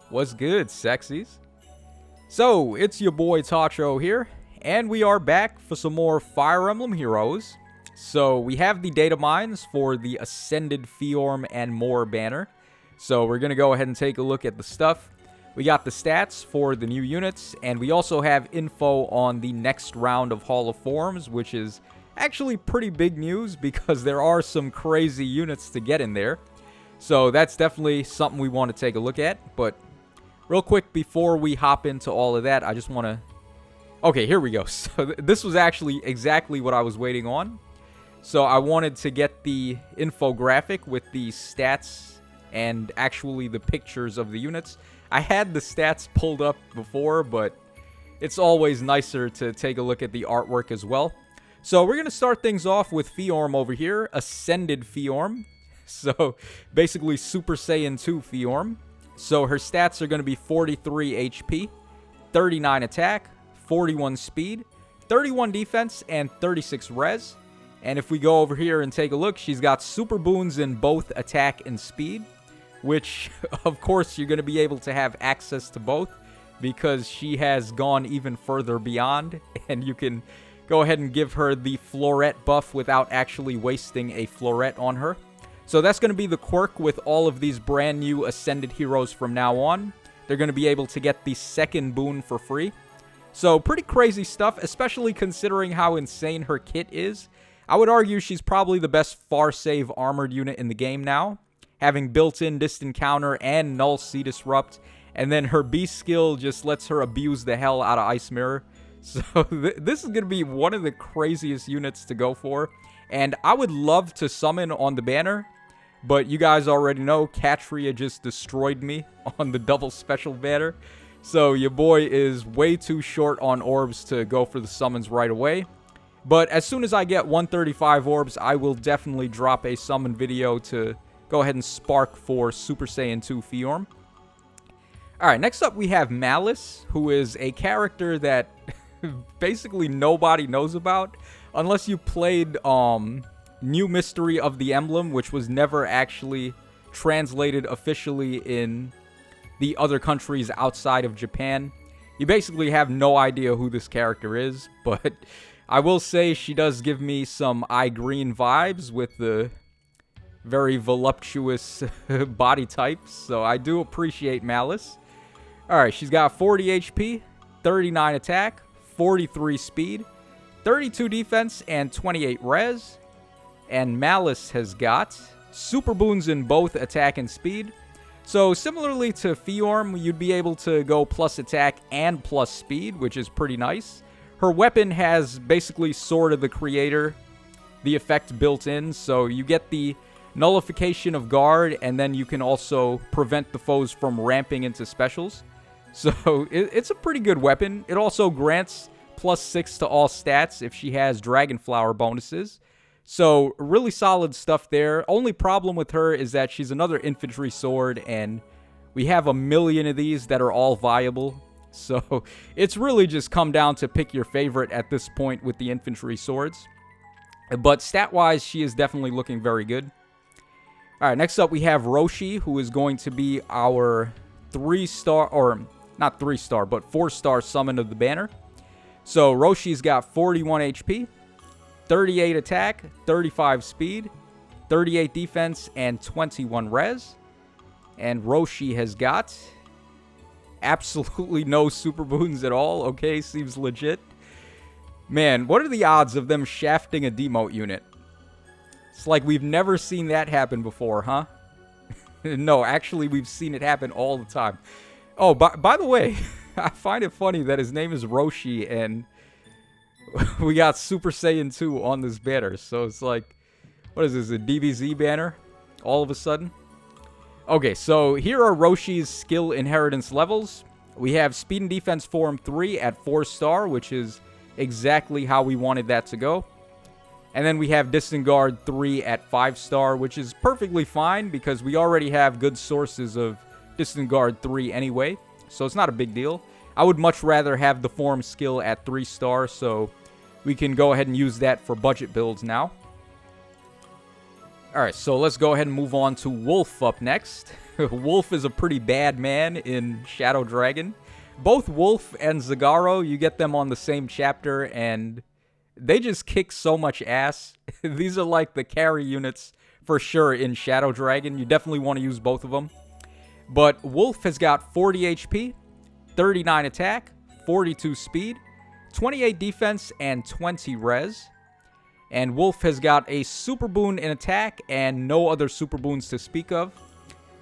What's good, sexies? So, it's your boy Tacho here, and we are back for some more Fire Emblem Heroes. So, we have the Datamines for the Ascended Fjorm and more banner. So, we're going to go ahead and take a look at the stuff. We got the stats for the new units, and we also have info on the next round of Hall of Forms, which is actually pretty big news because there are some crazy units to get in there. So that's definitely something we want to take a look at. But real quick, before we hop into all of that, I just want to... Okay, here we go. So this was actually exactly what I was waiting on. So I wanted to get the infographic with the stats and actually the pictures of the units. I had the stats pulled up before, but it's always nicer to take a look at the artwork as well. So we're going to start things off with Fjorm over here, Ascended Fjorm. So basically Super Saiyan 2 Fjorm. So her stats are going to be 43 HP, 39 attack, 41 speed, 31 defense, and 36 res. And if we go over here and take a look, she's got super boons in both attack and speed, which of course you're going to be able to have access to both because she has gone even further beyond, and you can go ahead and give her the floret buff without actually wasting a floret on her. So that's going to be the quirk with all of these brand new Ascended heroes from now on. They're going to be able to get the second boon for free. So pretty crazy stuff, especially considering how insane her kit is. I would argue she's probably the best far save armored unit in the game now, having built-in distant counter and null C disrupt. And then her B skill just lets her abuse the hell out of Ice Mirror. So this is going to be one of the craziest units to go for. And I would love to summon on the banner, but you guys already know Katria just destroyed me on the double special banner. So your boy is way too short on orbs to go for the summons right away. But as soon as I get 135 orbs, I will definitely drop a summon video to go ahead and spark for Super Saiyan 2 Fjorm. Alright, next up we have Malice, who is a character that basically nobody knows about. Unless you played New Mystery of the Emblem, which was never actually translated officially in the other countries outside of Japan. You basically have no idea who this character is, but I will say she does give me some eye-green vibes with the very voluptuous body types, so I do appreciate Malice. Alright, she's got 40 HP, 39 attack, 43 speed, 32 defense, and 28 res. And Malice has got super boons in both attack and speed. So similarly to Fjorm, you'd be able to go plus attack and plus speed, which is pretty nice. Her weapon has basically Sword of the Creator, the effect built in, so you get the nullification of guard, and then you can also prevent the foes from ramping into specials. So it's a pretty good weapon. It also grants +6 to all stats if she has Dragon Flower bonuses. So, really solid stuff there. Only problem with her is that she's another infantry sword, and we have a million of these that are all viable. So, it's really just come down to pick your favorite at this point with the infantry swords. But stat-wise, she is definitely looking very good. Alright, next up we have Roshi, who is going to be our 3-star, or not 3-star, but 4-star summon of the banner. So, Roshi's got 41 HP. 38 attack, 35 speed, 38 defense, and 21 res. And Roshi has got absolutely no super boons at all. Okay, seems legit. Man, what are the odds of them shafting a demote unit? It's like we've never seen that happen before, huh? No, actually, we've seen it happen all the time. Oh, by the way, I find it funny that his name is Roshi, and we got Super Saiyan 2 on this banner. So it's like, what is this, a DBZ banner all of a sudden? Okay, so here are Roshi's skill inheritance levels. We have Speed and Defense Form 3 at 4-star, which is exactly how we wanted that to go. And then we have Distant Guard 3 at 5-star, which is perfectly fine because we already have good sources of Distant Guard 3 anyway. So it's not a big deal. I would much rather have the form skill at 3-star, so we can go ahead and use that for budget builds now. Alright, so let's go ahead and move on to Wolf up next. Wolf is a pretty bad man in Shadow Dragon. Both Wolf and Zagaro, you get them on the same chapter, and they just kick so much ass. These are like the carry units for sure in Shadow Dragon. You definitely want to use both of them. But Wolf has got 40 HP, 39 attack, 42 speed, 28 defense, and 20 res. And Wolf has got a super boon in attack and no other super boons to speak of.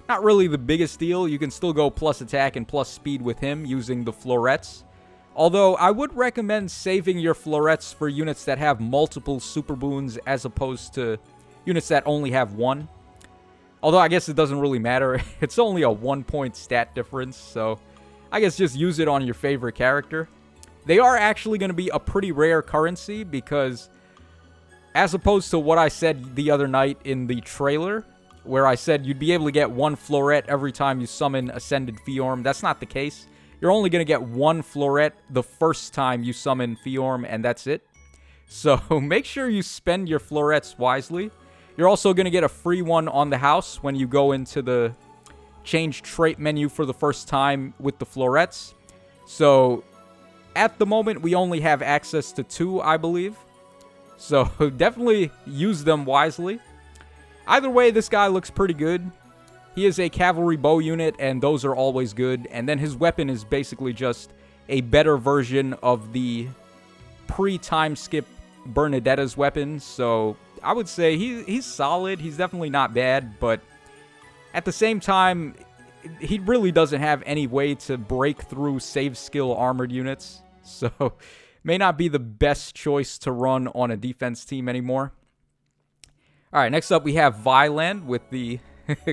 Not really the biggest deal. You can still go plus attack and plus speed with him using the florets. Although I would recommend saving your florets for units that have multiple super boons as opposed to units that only have one. Although I guess it doesn't really matter. It's only a 1-point stat difference, so I guess just use it on your favorite character. They are actually going to be a pretty rare currency because as opposed to what I said the other night in the trailer, where I said you'd be able to get one floret every time you summon Ascended Fjorm, that's not the case. You're only going to get one floret the first time you summon Fjorm, and that's it. So make sure you spend your florets wisely. You're also going to get a free one on the house when you go into the change trait menu for the first time with the florets. So at the moment, we only have access to 2, I believe. So definitely use them wisely. Either way, this guy looks pretty good. He is a cavalry bow unit, and those are always good. And then his weapon is basically just a better version of the pre-time skip Bernadetta's weapon. So I would say he's solid. He's definitely not bad, but at the same time, he really doesn't have any way to break through save skill armored units. So may not be the best choice to run on a defense team anymore. All right, next up we have Vyland with the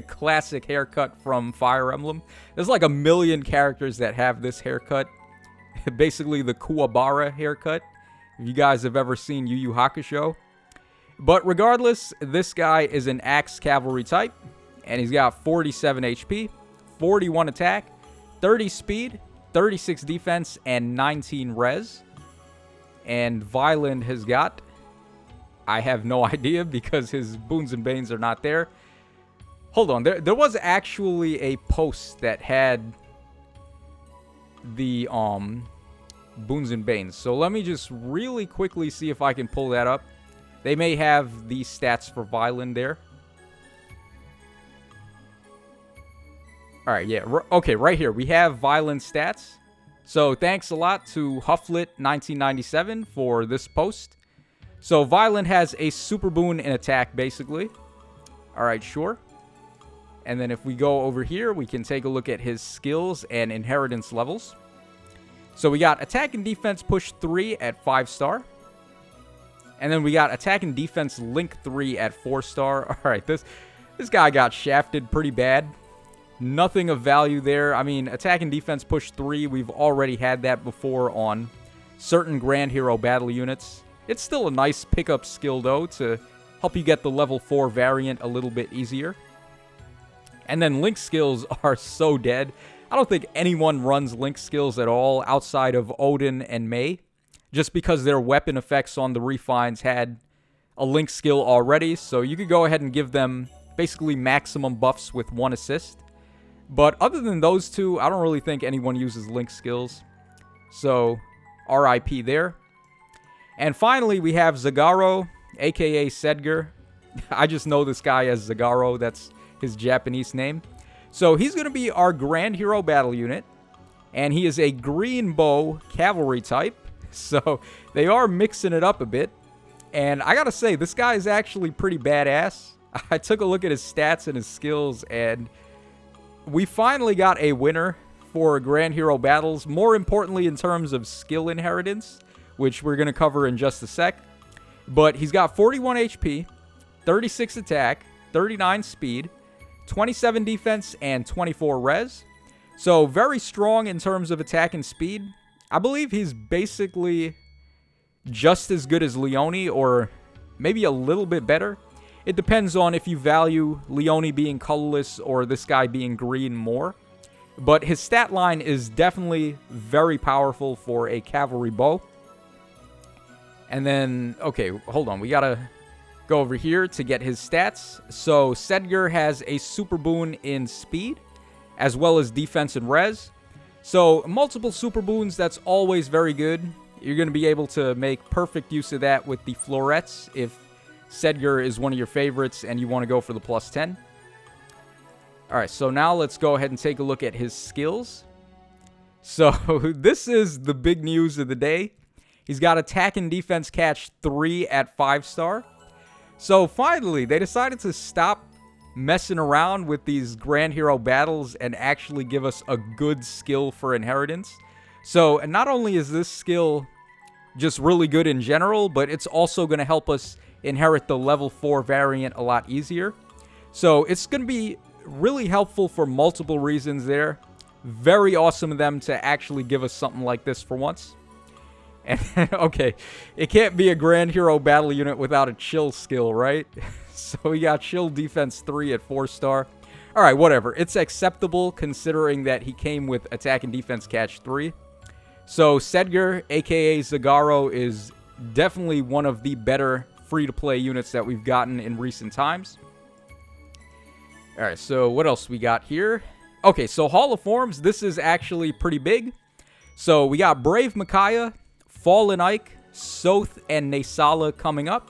classic haircut from Fire Emblem. There's like a million characters that have this haircut. Basically the Kuwabara haircut, if you guys have ever seen Yu Yu Hakusho. But regardless, this guy is an Axe Cavalry type, and he's got 47 HP, 41 attack, 30 speed, 36 defense, and 19 res. And Vyland has got, I have no idea because his Boons and Banes are not there. Hold on, there was actually a post that had the Boons and Banes. So let me just really quickly see if I can pull that up. They may have the stats for Vyland there. All right, yeah, okay, right here we have Vyland stats. So thanks a lot to Hufflet1997 for this post. So Vyland has a super boon in attack, basically. All right, sure. And then if we go over here, we can take a look at his skills and inheritance levels. So we got attack and defense push 3 at 5-star. And then we got attack and defense link 3 at 4-star. All right, this guy got shafted pretty bad. Nothing of value there. I mean, attack and defense push 3, we've already had that before on certain Grand Hero battle units. It's still a nice pickup skill, though, to help you get the level 4 variant a little bit easier. And then Link skills are so dead. I don't think anyone runs Link skills at all outside of Odin and May, just because their weapon effects on the refines had a Link skill already, so you could go ahead and give them basically maximum buffs with 1 assist. But other than those two, I don't really think anyone uses Link skills. So, RIP there. And finally, we have Zagaro, aka Sedgar. I just know this guy as Zagaro. That's his Japanese name. So, he's going to be our Grand Hero battle unit. And he is a green bow cavalry type. So, they are mixing it up a bit. And I gotta say, this guy is actually pretty badass. I took a look at his stats and his skills, and we finally got a winner for Grand Hero battles. More importantly, in terms of skill inheritance, which we're going to cover in just a sec. But he's got 41 HP, 36 attack, 39 speed, 27 defense, and 24 res. So very strong in terms of attack and speed. I believe he's basically just as good as Leone, or maybe a little bit better. It depends on if you value Leone being colorless or this guy being green more. But his stat line is definitely very powerful for a cavalry bow. And then, okay, hold on. We gotta go over here to get his stats. So Sedgar has a super boon in speed, as well as defense and res. So multiple super boons, that's always very good. You're going to be able to make perfect use of that with the florets if Sedgar is one of your favorites and you want to go for the plus 10. Alright, so now let's go ahead and take a look at his skills. So this is the big news of the day. He's got attack and defense catch 3 at 5-star. So finally, they decided to stop messing around with these Grand Hero battles and actually give us a good skill for inheritance. So and not only is this skill just really good in general, but it's also going to help us inherit the level 4 variant a lot easier. So it's going to be really helpful for multiple reasons there. Very awesome of them to actually give us something like this for once. And okay, it can't be a Grand Hero battle unit without a chill skill, right? So we got chill defense 3 at 4-star. Alright, whatever. It's acceptable considering that he came with attack and defense catch 3. So Sedgar, aka Zagaro, is definitely one of the better free-to-play units that we've gotten in recent times. Alright, so what else we got here? Okay, so Hall of Forms, this is actually pretty big. So we got Brave Micaiah, Fallen Ike, Soth, and Nasala coming up.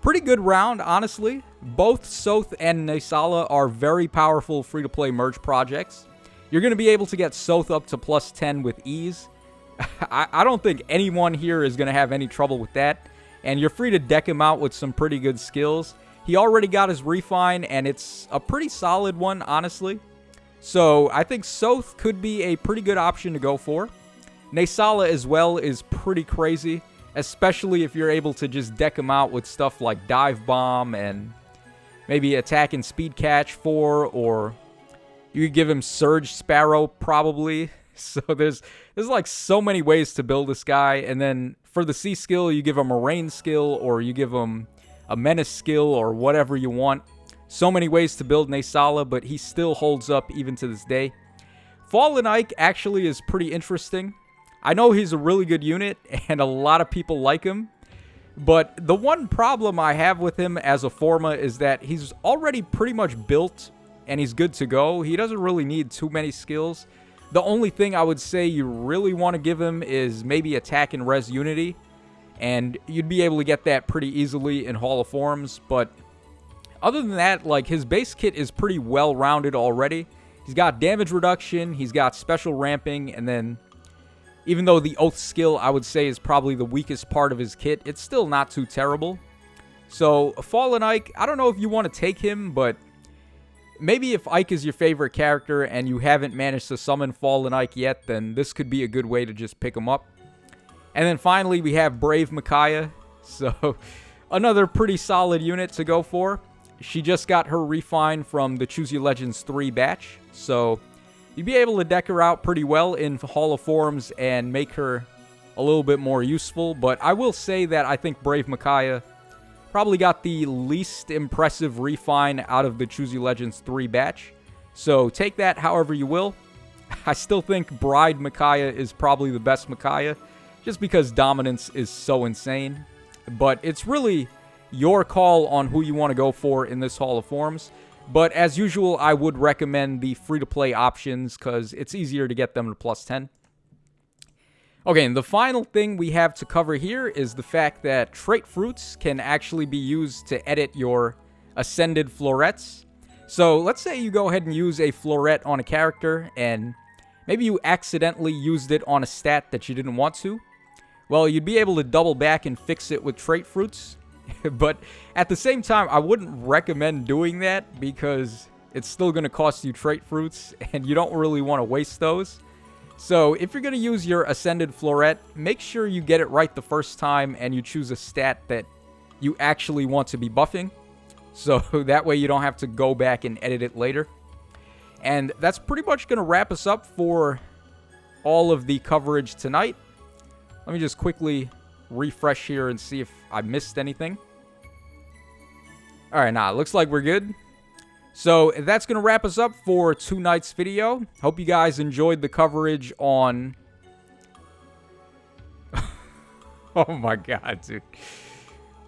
Pretty good round, honestly. Both Soth and Nasala are very powerful free-to-play merge projects. You're going to be able to get Soth up to plus 10 with ease. I don't think anyone here is going to have any trouble with that. And you're free to deck him out with some pretty good skills. He already got his refine, and it's a pretty solid one, honestly. So I think Soth could be a pretty good option to go for. Nasala as well is pretty crazy, especially if you're able to just deck him out with stuff like Dive Bomb and maybe Attack and Speed Catch 4, or you could give him Surge Sparrow probably. So there's like so many ways to build this guy. And then for the C skill, you give him a Rain skill, or you give him a Menace skill, or whatever you want. So many ways to build Nasala, but he still holds up even to this day. Fallen Ike actually is pretty interesting. I know he's a really good unit, and a lot of people like him. But the one problem I have with him as a Forma is that he's already pretty much built, and he's good to go. He doesn't really need too many skills. The only thing I would say you really want to give him is maybe Attack and Res Unity. And you'd be able to get that pretty easily in Hall of Forms. But other than that, like, his base kit is pretty well-rounded already. He's got damage reduction, he's got special ramping, and then even though the Oath skill, I would say, is probably the weakest part of his kit, it's still not too terrible. So, Fallen Ike, I don't know if you want to take him, but maybe if Ike is your favorite character and you haven't managed to summon Fallen Ike yet, then this could be a good way to just pick him up. And then finally, we have Brave Micaiah. So, another pretty solid unit to go for. She just got her refine from the Choose Your Legends 3 batch. So, you'd be able to deck her out pretty well in Hall of Forms and make her a little bit more useful. But I will say that I think Brave Micaiah probably got the least impressive refine out of the Choose Your Legends 3 batch. So take that however you will. I still think Bride Micaiah is probably the best Micaiah, just because dominance is so insane. But it's really your call on who you want to go for in this Hall of Forms. But as usual, I would recommend the free-to-play options because it's easier to get them to plus 10. Okay, and the final thing we have to cover here is the fact that trait fruits can actually be used to edit your ascended florets. So let's say you go ahead and use a floret on a character and maybe you accidentally used it on a stat that you didn't want to. Well, you'd be able to double back and fix it with trait fruits. But at the same time, I wouldn't recommend doing that because it's still going to cost you trait fruits and you don't really want to waste those. So if you're going to use your Ascended Floret, make sure you get it right the first time and you choose a stat that you actually want to be buffing. So that way you don't have to go back and edit it later. And that's pretty much going to wrap us up for all of the coverage tonight. Let me just quickly refresh here and see if I missed anything. Alright, looks like we're good. So that's going to wrap us up for tonight's video. Hope you guys enjoyed the coverage on... Oh my god, dude.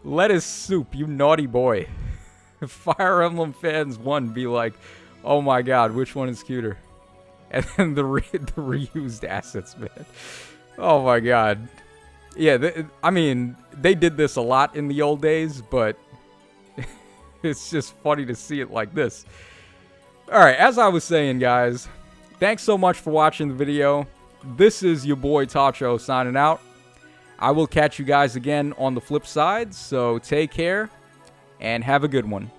Lettuce Soup, you naughty boy. Fire Emblem fans, one, be like, oh my god, which one is cuter? And then the reused assets, man. Oh my god. Yeah, I mean, they did this a lot in the old days, but it's just funny to see it like this. Alright, as I was saying, guys, thanks so much for watching the video. This is your boy Tacho signing out. I will catch you guys again on the flip side, so take care and have a good one.